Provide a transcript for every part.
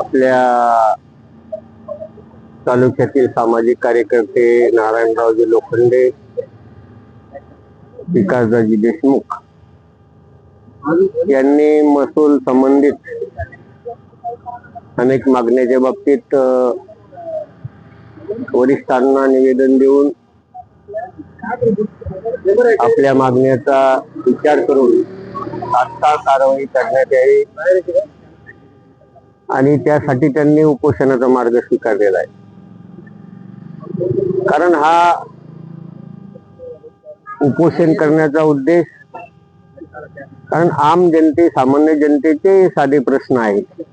आपल्या तालुक्यातील सामाजिक कार्यकर्ते नारायणरावजी लोखंडे, विकासदाजी देशमुख यांनी महसूल संबंधित अनेक मागण्याच्या बाबतीत वरिष्ठांना निवेदन देऊन आपल्या मागण्याचा विचार करून तात्काळ कारवाई करण्यात यावी आणि त्यासाठी त्यांनी उपोषणाचा मार्ग स्वीकारलेला आहे. कारण हा उपोषण करण्याचा उद्देश कारण आम जनते सामान्य जनतेचे साधे प्रश्न आहेत.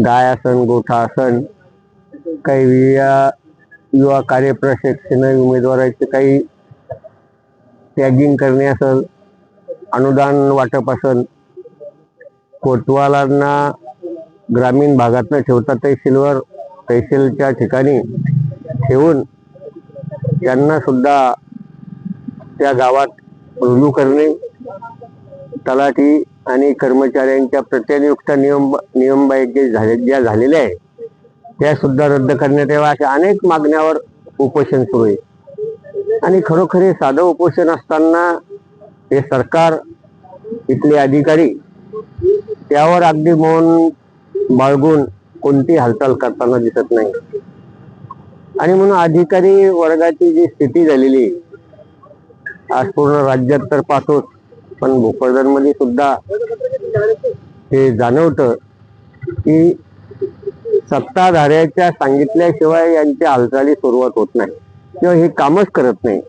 गाय असन, गोठा असन, काही युवा कार्य प्रशिक्षण उमेदवाराचे काही टॅगिंग करणे असेल, अनुदान वाटप असेल, कोतवालांना ग्रामीण भागात न ठेवता तहसीलच्या ठिकाणी ठेवून त्यांना सुद्धा त्या गावात रुजू करणे, तलाठी आणि कर्मचाऱ्यांच्या प्रत्यनियुक्त नियमबाह्य ज्या झालेल्या आहे त्या सुद्धा रद्द करण्यात याव्या, अशा अनेक मागण्यावर उपोषण सुरू आहे. आणि खरोखर हे साधं उपोषण असताना हे सरकार, इथले अधिकारी त्यावर अगदी मौन बाळगून कोणती हालचाल करताना दिसत नाही. आणि म्हणून अधिकारी वर्गाची जी स्थिती झालेली आज पूर्ण राज्यात तर पाहतोच, पण भोकरदनमध्ये सुद्धा हे जाणवतं की सत्ताधाऱ्याच्या सांगितल्याशिवाय यांच्या हालचाली सुरुवात होत नाही किंवा हे कामच करत नाही.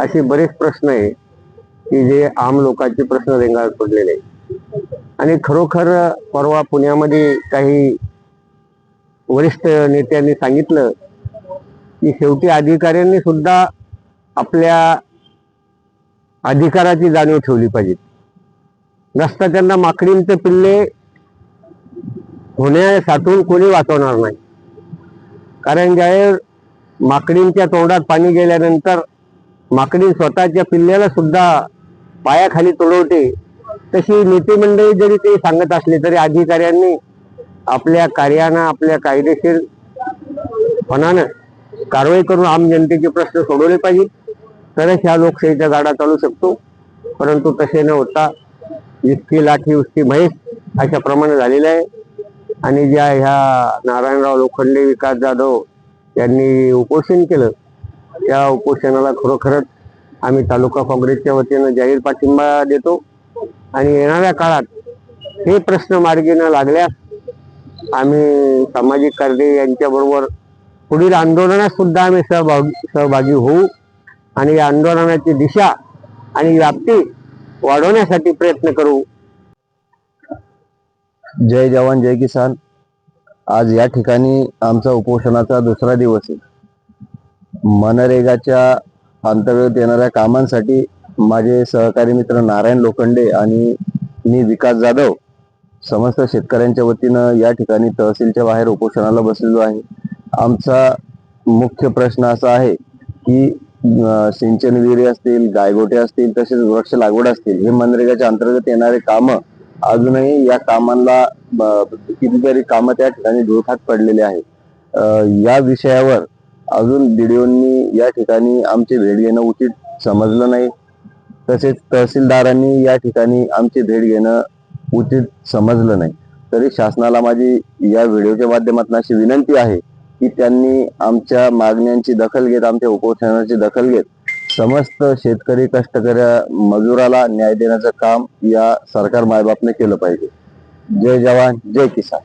असे बरेच प्रश्न आहे की जे आम लोकांचे प्रश्न रेंगाळत पडलेले आहे. आणि खरोखर परवा पुण्यामध्ये काही वरिष्ठ नेत्यांनी सांगितलं की शेवटी अधिकाऱ्यांनी सुद्धा आपल्या अधिकाराची जाणीव ठेवली पाहिजे. नसता त्यांना माकडींचे पिल्ले होण्यासाठून कोणी वाचवणार नाही. कारण ज्यावेळेस माकडींच्या तोंडात पाणी गेल्यानंतर माकडी स्वतःच्या पिल्ल्याला सुद्धा पायाखाली तुडवते, तशी नेते मंडळी जरी ते सांगत असले तरी अधिकाऱ्यांनी आपल्या कार्यानं, आपल्या कायदेशीरपणानं कारवाई करून आम जनतेचे प्रश्न सोडवले पाहिजेत, तरच ह्या लोकशाहीचा गाडा चालू शकतो. परंतु तसे न होता इतकी लाठी उसकी म्हैस अशा प्रमाणे झालेलं आहे. आणि ज्या ह्या नारायणराव लोखंडे, विकास जाधव यांनी उपोषण केलं त्या उपोषणाला खरोखरच आम्ही तालुका काँग्रेसच्या वतीनं जाहीर पाठिंबा देतो. आणि येणाऱ्या काळात हे प्रश्न मार्गी न लागल्यास आम्ही सामाजिक कार्य यांच्या बरोबर पुढील आंदोलनात सुद्धा आम्ही सहभागी होऊ आणि या आंदोलनाची दिशा आणि व्याप्ती वाढवण्यासाठी प्रयत्न करू. जय जवान जय किसान. आज या ठिकाणी आमचा उपोषणाचा दुसरा दिवस आहे. मनरेगाच्या अंतर्गत येणाऱ्या कामांसाठी माझे सहकारी मित्र नारायण लोखंडे आणि मी विकास जाधव समस्त शेतकऱ्यांच्या वतीनं या ठिकाणी तहसीलच्या बाहेर उपोषणाला बसलेलो आहे. आमचा मुख्य प्रश्न असा आहे की सिंचन विहिरी असतील, गायगोटे असतील, तसेच वृक्ष लागवड असतील, हे मनरेगाच्या अंतर्गत येणारे कामं अजूनही या कामांना कितीतरी कामं त्या ठिकाणी धुळखात पडलेले आहेत. या विषयावर अजून बीडीओंनी या ठिकाणी आमची भेट घेणं उचित समजलं नाही, तसेच तहसीलदारांनी या ठिकाणी आमची भेट घेणं उचित समजलं नाही. तरी शासनाला माझी या व्हिडिओच्या माध्यमातून अशी विनंती आहे की त्यांनी आमच्या मागण्यांची दखल घेत, आमच्या उपोषणाची दखल घेत समस्त शेतकरी, कष्टकरी, मजुराला न्याय देण्याचं काम या सरकार मायबापने केलं पाहिजे. जय जवान जय किसान.